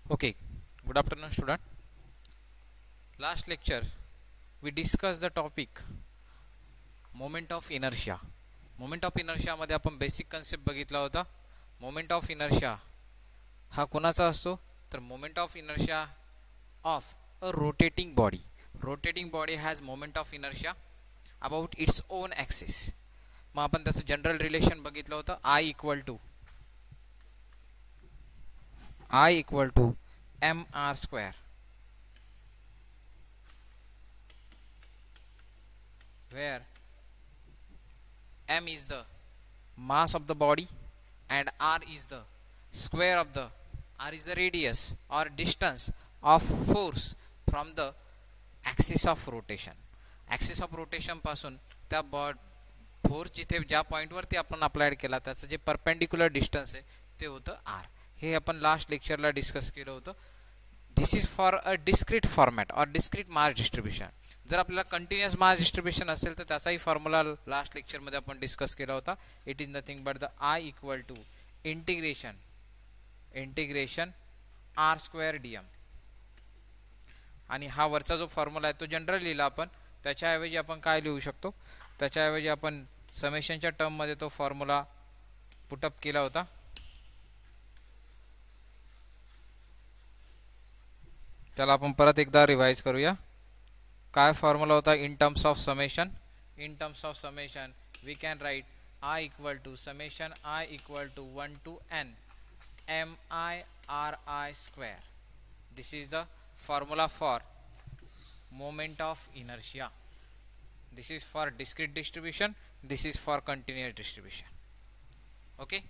Okay, good afternoon, student. Last lecture we discussed the topic moment of inertia. Moment of inertia मध्ये आपण basic concept बघितला होता. Moment of inertia हा कोणाचा असतो तर moment of inertia of a rotating body. Rotating body has moment of inertia about its own axis. मग आपण त्याचं जनरल रिलेशन बघितलं होतं. I equal to mr square, where m is the mass of the body and r is the square of the radius or distance of force from the axis of rotation. Axis of rotation पासून त्या force जिथे ज्या पॉईंटवरती आपण applied केला त्याचं जे perpendicular distance आहे ते होतं r. हे आपण लास्ट लेक्चरला डिस्कस केलं होतं. This is for a discrete format और डिस्क्रीट मास डिस्ट्रीब्युशन. जर आपल्याला कंटिन्युअस मास डिस्ट्रीब्युशन असेल तर त्याचाही फॉर्म्युला लास्ट लेक्चरमध्ये आपण डिस्कस केला होता. It is nothing but the I equal to integration r square d m. आणि हा वरचा जो फॉर्म्युला आहे तो जनरल लिहिला आपण. त्याच्याऐवजी आपण काय लिहू शकतो, त्याच्याऐवजी आपण समेशनच्या टर्ममध्ये तो फॉर्म्युला पुटअप केला होता. त्याला आपण परत एकदा रिवाइज करूया. काय फॉर्म्युला होता in terms of summation. In terms of summation we can write I equal to summation I equal to 1 to n MI square. This is the formula for moment of inertia. This is for discrete distribution, this is for continuous distribution. Okay,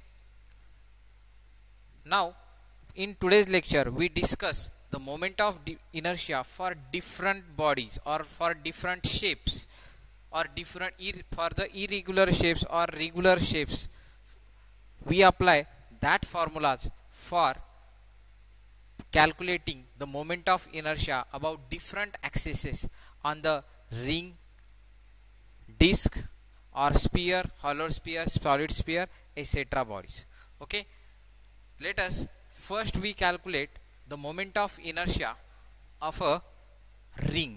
now in today's lecture we discuss the moment of inertia for different bodies or for different shapes or for the irregular shapes or regular shapes. We apply that formulas for calculating the moment of inertia about different axes on the ring, disc or sphere, hollow sphere, solid sphere, etc. bodies. Okay, let us first we calculate the moment of inertia of a ring.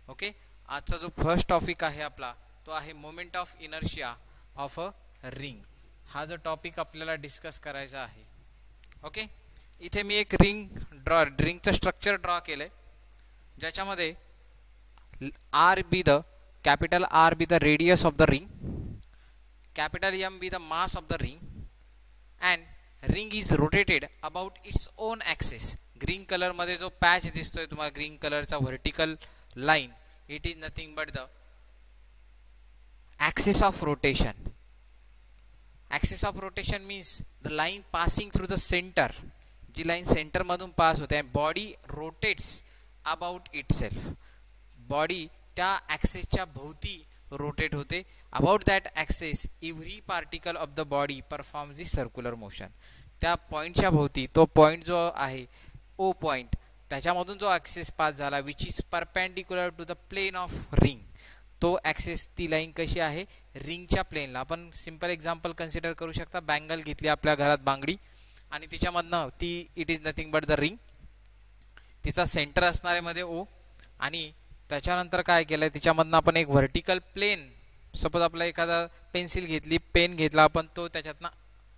Okay, आजचा जो first topic आहे आपला तो आहे moment of inertia of a ring. हा जो topic आपल्याला discuss करायचा आहे. ओके, इथे मी एक रिंगचं स्ट्रक्चर ड्रॉ केलंय ज्याच्यामध्ये capital R be the radius of the ring, capital M be the mass of the ring and ring is rotated about its own axis. Green कलरमध्ये जो पॅच दिसतोय तुम्हाला ग्रीन कलरचा vertical line, it is nothing but the axis of rotation. Axis of rotation means the line passing through the center. जी line centre मधून pass होते हैं. Body rotates about itself. Body त्या ॲक्सिसच्या भोवती रोटेट होते. About that axis every particle of the body performs the circular motion. त्या पॉईंटच्या भोवती तो पॉईंट जो आहे ओ पॉईंट त्याच्यामधून जो ॲक्सिस पास झाला which is perpendicular to the plane of ring, तो ॲक्सिस ती लाईन कशी आहे रिंगच्या प्लेनला. आपण सिंपल एक्झाम्पल कन्सिडर करू शकता. बँगल घेतली आपल्या घरात बांगडी आणि तिच्यामधनं ती it is nothing but the ring. तिचा सेंटर असणार आहे मध्ये ओ आणि त्याच्यानंतर काय केलं आहे तिच्यामधनं आपण एक व्हर्टिकल प्लेन, सपोज आपला एखादा पेन्सिल घेतली, पेन घेतला आपण, तो त्याच्यातनं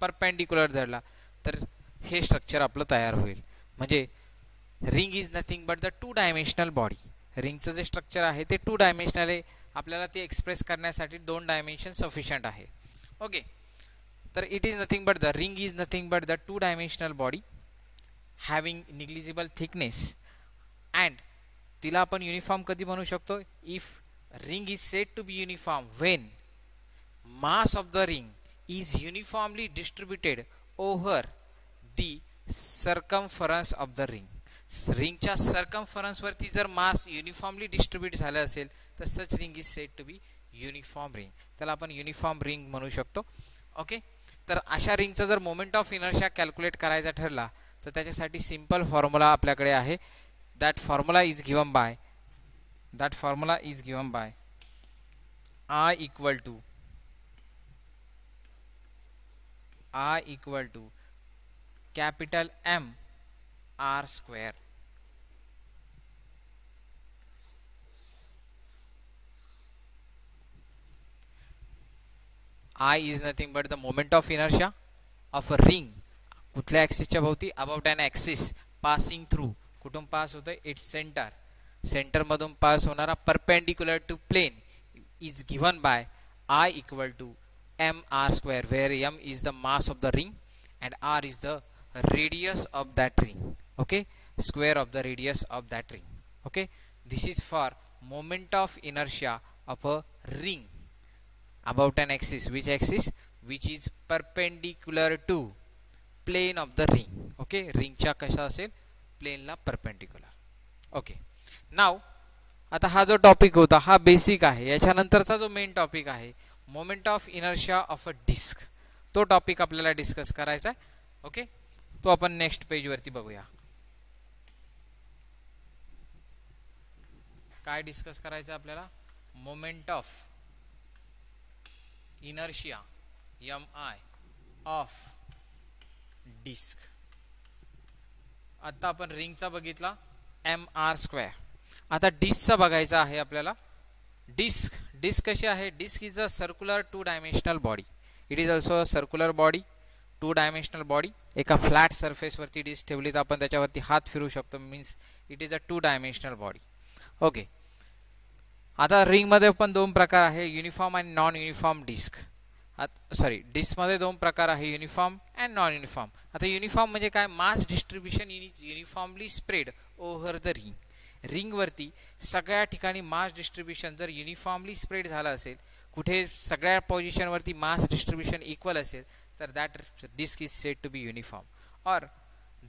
परपेंडिक्युलर धरला तर हे स्ट्रक्चर आपलं तयार होईल. म्हणजे ring is nothing but the two dimensional body. रिंगचं जे स्ट्रक्चर आहे ते टू डायमेन्शनल आहे. आपल्याला ते एक्सप्रेस करण्यासाठी 2 डायमेन्शन सफिशियंट आहे. ओके, तर it is nothing but the ring is nothing but the two dimensional body having negligible thickness and तिला आपण युनिफॉर्म कधी बनवू शकतो if ring is said to be uniform when mass of the ring is uniformly distributed over the circumference of the ring. रिंगच्या सर्कमफरन्सवरती जर mass uniformly distribute झालं असेल तर such ring is said to be uniform ring. त्याला आपण uniform ring म्हणू शकतो. ओके, तर अशा रिंगचा जर मोमेंट ऑफ इनर्शिया कॅल्क्युलेट करायचा ठरला तर त्याच्यासाठी सिंपल फॉर्म्युला आपल्याकडे आहे. That formula is given by I equal to capital M r square. I is nothing but the moment of inertia of a ring. कुठल्या ॲक्सिसच्या भोवती? About an axis passing through. कुठून पास होतं? Its centre. सेंटरमधून pass होणारा perpendicular to plane is given by I equal to mr square, where m is the mass of the ring and r is the radius of that ring. Okay, square of the radius of that ring. Okay, this is for moment of inertia of a ring about an axis. Which axis? Which is perpendicular to plane of the ring. Okay, ring च्या कशा असेल? Plain ला perpendicular. Okay, नाव आता हा जो topic होता हा basic आहे. याच्यानंतरचा जो मेन टॉपिक आहे moment of inertia of a disc, तो टॉपिक आपल्याला डिस्कस करायचा आहे. ओके, तो आपण नेक्स्ट पेज वरती बघूया. काय डिस्कस करायचं आपल्याला? Moment of inertia M I of disc. आता आपण रिंगचा बघितला एम आर स्क्वेअर. आता डिस्कचा बघायचा आहे आपल्याला. डिस्क कशी आहे? Disc is a circular two dimensional body. It is also a circular body, two dimensional body. एका फ्लॅट सरफेस वरती डिस्क ठेवली तर आपण त्याच्यावरती हात फिरू शकतो. Means it is a two dimensional body. Okay, आता रिंग मध्ये पण दोन प्रकार आहे, युनिफॉर्म आणि non uniform disc. Sorry, disc मध्ये दोन प्रकार आहे, युनिफॉर्म अँड नॉन युनिफॉर्म. आता युनिफॉर्म म्हणजे काय? Mass distribution is uniformly spread over the ring. Ring वरती सगळ्या ठिकाणी मास डिस्ट्रीब्युशन जर युनिफॉर्मली स्प्रेड झालं असेल, कुठे सगळ्या पोझिशन वरती मास डिस्ट्रीब्युशन इक्वल असेल, तर that disc is said to be uniform. और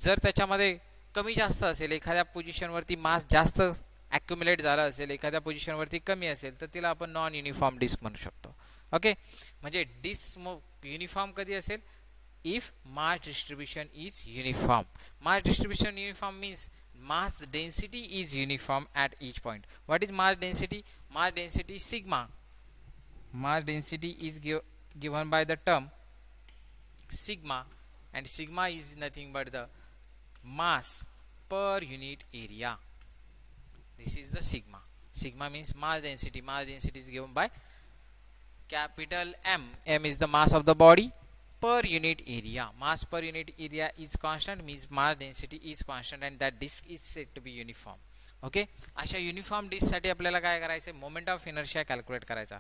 जर त्याच्यामध्ये कमी जास्त असेल, एखाद्या पोझिशन वरती मास जास्त ॲक्युमुलेट झाला असेल, एखाद्या पोझिशन वरती कमी असेल, तर तिला आपण नॉन युनिफॉर्म डिस्क म्हणू शकतो. ओके, म्हणजे डिस्क युनिफॉर्म कधी असेल? If mass distribution is uniform. Mass distribution uniform means mass density is uniform at each point. What is mass density? Mass density is sigma. Mass density is given by the term sigma, and sigma is nothing but the mass per unit area. This is the sigma. Sigma means mass density. Mass density is given by capital M. M is the mass of the body per unit area. Mass per unit area is constant, means mass density is constant, and that disk is said to be uniform. Okay, अशा uniform disk साठी आपल्याला काय करायचं? Moment of inertia calculate करायचा.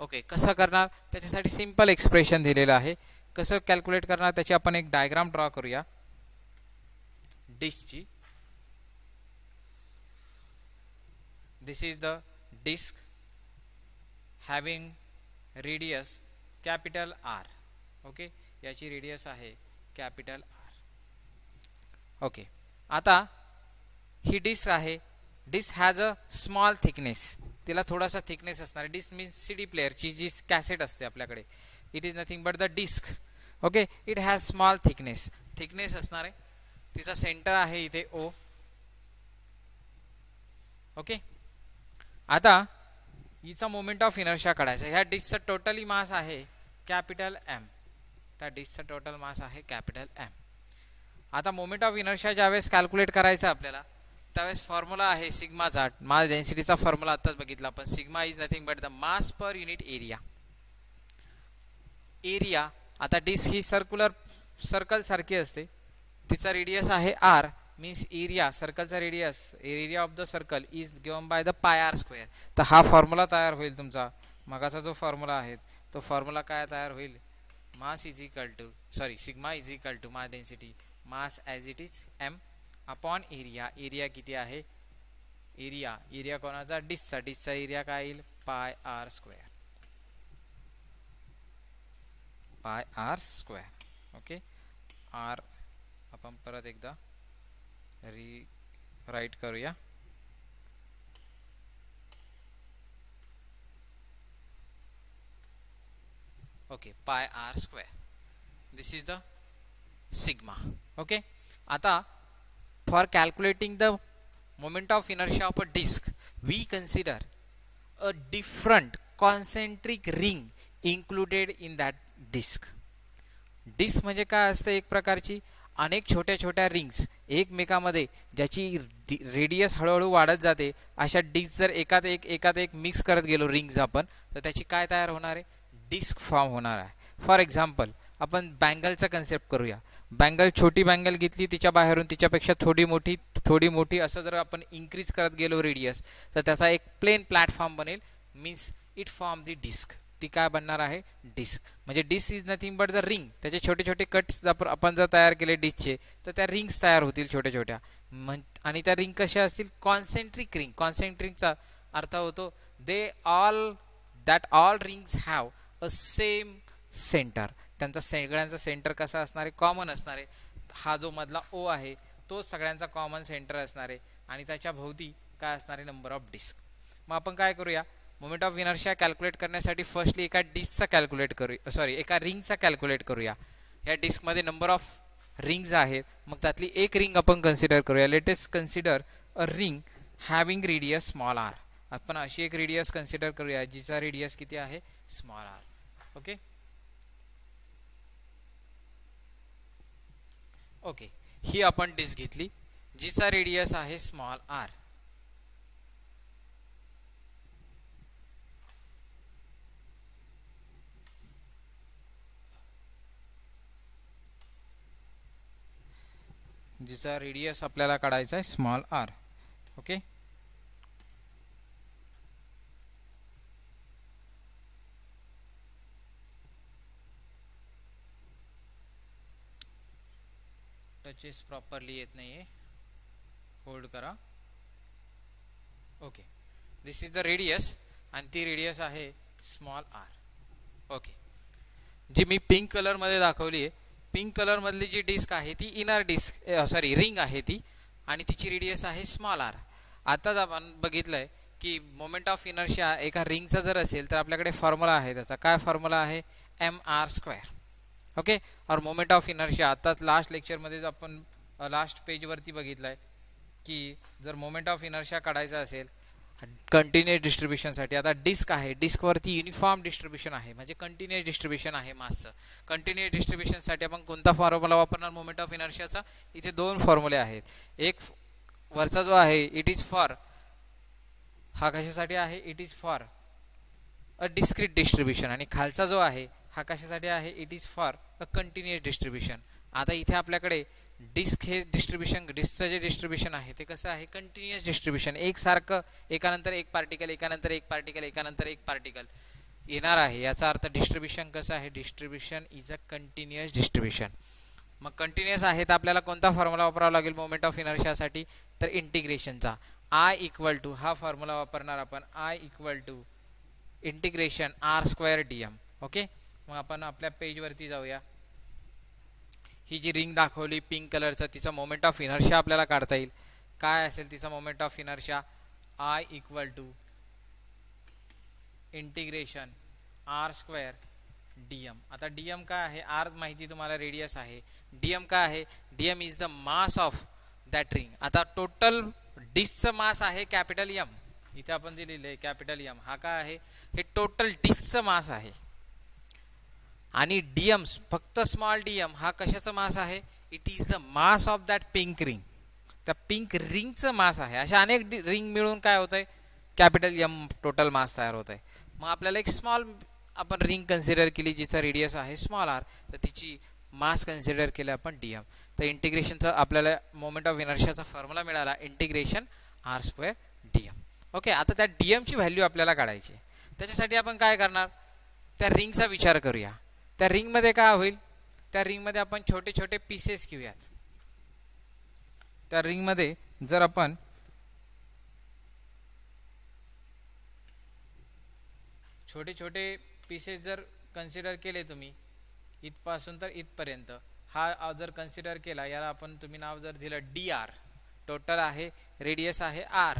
Okay, कसं करणार? त्याच्यासाठी simple expression दिलेलं आहे. कसं कॅल्क्युलेट करणार त्याची आपण एक डायग्राम ड्रॉ करूया डिस्कची. This is the disc having radius capital R. Okay, याची रेडियस आहे कॅपिटल आर. ओके, आता ही डिस्क आहे. Disc has a small thickness. तिला थोडासा थिकनेस असणार. डिस्क मीन्स सीडी प्लेअरची जी कॅसेट असते आपल्याकडे. It is nothing but the disc. Okay, it has small thickness. Thickness असणार आहे. तिचा सेंटर आहे इथे ओ. ओके, आता हिचा मोमेंट ऑफ इनर्शिया काढायचा. ह्या डिस्कचा टोटली मास आहे कॅपिटल एम. त्या डिस्कचा टोटल मास आहे कॅपिटल एम. आता मोमेंट ऑफ इनर्शिया ज्यावेळेस कॅल्क्युलेट करायचा आपल्याला, त्यावेळेस फॉर्म्युला आहे सिग्माचा. मास डेन्सिटीचा फॉर्म्युला आताच बघितला आपण. Sigma is nothing but the mass per unit area. Area, आता डिस्क ही सर्कल सारखी असते. तिचा रेडियस आहे आर. मीन्स एरिया, सर्कलचा radius, area of the circle is given by the pi R square. तर हा फॉर्म्युला तयार होईल तुमचा. मगाचा जो फॉर्म्युला आहे तो फॉर्म्युला काय तयार होईल? mass is equal to, sorry, sigma is equal to mass density, mass as it is m upon area. Area किती आहे? एरिया कोणाचा? डिस्कचा. डिस्कचा एरिया काय येईल? Pi R square. Pi R square. Okay, R आपण परत एकदा राईट करूया. Okay, pi R square. This is the sigma. Okay, आता for calculating the moment of inertia of a disk, we consider a different concentric ring included in that disk. Disc म्हणजे काय असते? एक प्रकारची अनेक छोट्या छोट्या रिंग्स एकमेकामध्ये ज्याची रेडियस हळूहळू वाढत जाते, अशा डिस्क जर एकात एक मिक्स करत गेलो रिंग्स आपण, तर त्याची काय तयार होणार आहे? डिस्क फॉर्म होणार आहे. फॉर एक्झाम्पल आपण बँगलचा कन्सेप्ट करूया. बँगल, छोटी बँगल घेतली, तिच्या बाहेरून तिच्यापेक्षा थोडी मोठी असं जर आपण इन्क्रीज करत गेलो रेडियस, तर त्याचा एक प्लेन प्लॅटफॉर्म बनेल. Means it form the disc. ती काय बनणार आहे? डिस्क. म्हणजे disc is nothing but the ring. त्याचे छोटे छोटे कट्स आपण जर तयार केले डिस्कचे, तर त्या रिंग्स तयार होतील छोट्या छोट्या. आणि त्या रिंग कशा असतील? Concentric ring. कॉन्सेंट्रिकचा अर्थ होतो that all rings have a same centre. त्यांचा सगळ्यांचा सेंटर कसा असणार आहे? कॉमन असणार आहे. हा जो मधला ओ आहे तो सगळ्यांचा कॉमन सेंटर असणार आहे आणि त्याच्या भोवती काय असणार आहे? Number of disc. मग आपण काय करूया? मोमेंट ऑफ इनर्शिया कॅल्क्युलेट करण्यासाठी फर्स्टली एका डिस्कचा कॅल्क्युलेट करूया, सॉरी एका रिंगचा कॅल्क्युलेट करूया. या डिस्कमध्ये नंबर ऑफ रिंग्स आहेत, मग त्यातली एक रिंग आपण कन्सिडर करूया. Let us consider a ring having radius small r. आपण अशी एक रेडियस कन्सिडर करूया जिचा रेडियस किती आहे? Small r. ओके ओके ही आपण डिस्क घेतली जिचा रेडियस आहे स्मॉल आर. जिचा रेडियस आपल्याला काढायचा आहे small r. Okay touches properly येत नाहीये, होल्ड करा. Okay this is the radius आणि ती रेडियस आहे स्मॉल आर. ओके जी मी पिंक कलर मध्ये दाखवली आहे, पिंक कलर मधली जी डिस्क आहे ती इनर डिस्क, सॉरी रिंग आहे ती, आणि तिची रेडियस आहे स्मॉल आर. आताच आपण बघितलंय की मोमेंट ऑफ इनर्शिया एका रिंगचा जर असेल तर आपल्याकडे फॉर्म्युला आहे. त्याचा काय फॉर्म्युला आहे? mr². ओके और मोमेंट ऑफ इनर्शिया आताच लास्ट लेक्चरमध्ये आपण लास्ट पेजवरती बघितलंय की जर मोमेंट ऑफ इनर्शिया काढायचा असेल कंटिन्युअस डिस्ट्रीब्युशनसाठी, आता डिस्क आहे, डिस्कवरती युनिफॉर्म डिस्ट्रीब्युशन आहे, म्हणजे कंटिन्युअस डिस्ट्रीब्युशन आहे मासचं. कंटिन्युअस डिस्ट्रीब्युशनसाठी आपण कोणता फॉर्म्युला वापरणार मोमेंट ऑफ इनर्शियाचा? इथे दोन फॉर्म्युले आहेत. एक वरचा जो आहे इट इज फॉर, हा कशासाठी आहे? It is for a discrete distribution. आणि खालचा जो आहे हा कशासाठी आहे? It is for a continuous distribution. आता इथे आपल्याकडे डिस्क हे डिस्ट्रीब्युशन, डिस्कचं जे डिस्ट्रीब्युशन आहे ते कसं आहे? Continuous distribution. एकसारखं एकानंतर एक पार्टिकल, एकानंतर एक पार्टिकल, एकानंतर एक पार्टिकल येणार आहे. याचा अर्थ डिस्ट्रीब्युशन कसं आहे? Distribution is a continuous distribution. मग कंटिन्युअस आहे तर आपल्याला कोणता फॉर्म्युला वापरावा लागेल मोमेंट ऑफ इनर्शियासाठी? तर इंटिग्रेशनचा. आय इक्वल टू, हा फॉर्म्युला वापरणार आपण, I equal to integration r² dm. Okay मग आपण आपल्या पेजवरती जाऊया. ही जी रिंग दाखवली पिंक कलरचं, तिचा मोमेंट ऑफ इनर्शिया आपल्याला काढता येईल. काय असेल तिचा moment of inertia? I equal to integration r² dm. आता dm काय आहे? r माहिती तुम्हाला रेडियस आहे. dm काय आहे? dm is the mass of that ring. आता टोटल डिस्कचं मास आहे कॅपिटल एम. इथे आपण दिलेलं आहे कॅपिटल एम. हा काय आहे? हे टोटल डिस्कचं मास आहे. आणि डीएम फक्त स्मॉल डीएम हा कशाचा मास आहे? It is the mass of that pink ring. त्या पिंक रिंगचं मास आहे. अशा अनेक रिंग मिळून काय होत आहे? कॅपिटल एम टोटल मास तयार होत आहे. मग आपल्याला एक स्मॉल आपण रिंग कन्सिडर केली जिचा रेडियस आहे स्मॉल आर, तर तिची मास कन्सिडर केलं आपण डीएम. तर इंटिग्रेशनचा आपल्याला मोमेंट ऑफ इनर्शियाचा फॉर्म्युला मिळाला इंटिग्रेशन r² dm. ओके आता त्या डीएमची व्हॅल्यू आपल्याला काढायची. त्याच्यासाठी आपण काय करणार? त्या रिंगचा विचार करूया. त्या रिंगमध्ये काय होईल? त्या रिंगमध्ये आपण छोटे छोटे पीसेस घेऊयात. त्या रिंगमध्ये जर आपण छोटे छोटे पीसेस जर कन्सिडर केले तुम्ही इथपासून तर इथपर्यंत, हा जर कन्सिडर केला, याला आपण तुम्ही नाव जर दिलं डी आर, टोटल आहे रेडियस आहे आर,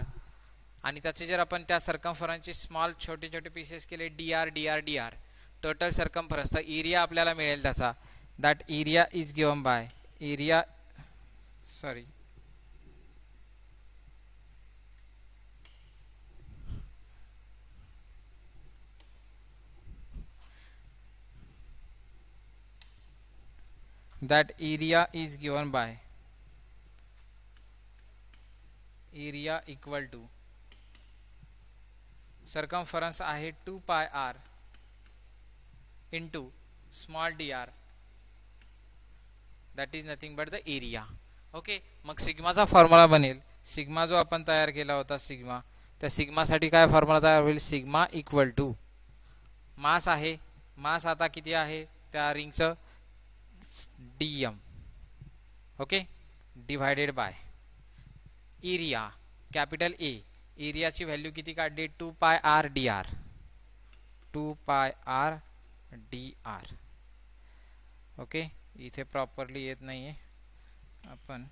आणि त्याचे जर आपण त्या सर्कम्फरन्सचे स्मॉल छोटे छोटे पीसेस केले d r d r d r, total circumference, तर एरिया आपल्याला मिळेल त्याचा. That area is given by area, sorry that area is given by area equal to circumference आहे 2 pi r into small dr, that is nothing but the area. Okay, मग सिग्माचा formula बनेल, sigma जो आपण तयार केला होता सिग्मा, त्या सिग्मासाठी काय फॉर्म्युला तयार होईल, सिग्मा इक्वल टू मास आहे, मास आता किती आहे त्या रिंगचं dm, okay, divided by area capital A, एरियाची व्हॅल्यू किती काढली 2 pi r dr, 2 pi r dr. Okay, इथे प्रॉपरली येत नाहीये, आपण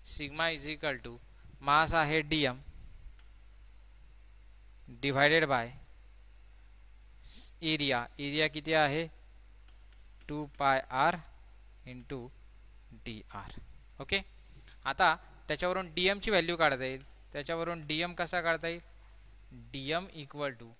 sigma is equal to mass आहे dm divided by area, area किती आहे 2 pi r into dr. Okay, आता त्याच्यावरून dm ची व्हॅल्यू काढता येईल, त्याच्यावरून dm कसा काढता येईल, dm इक्वल टू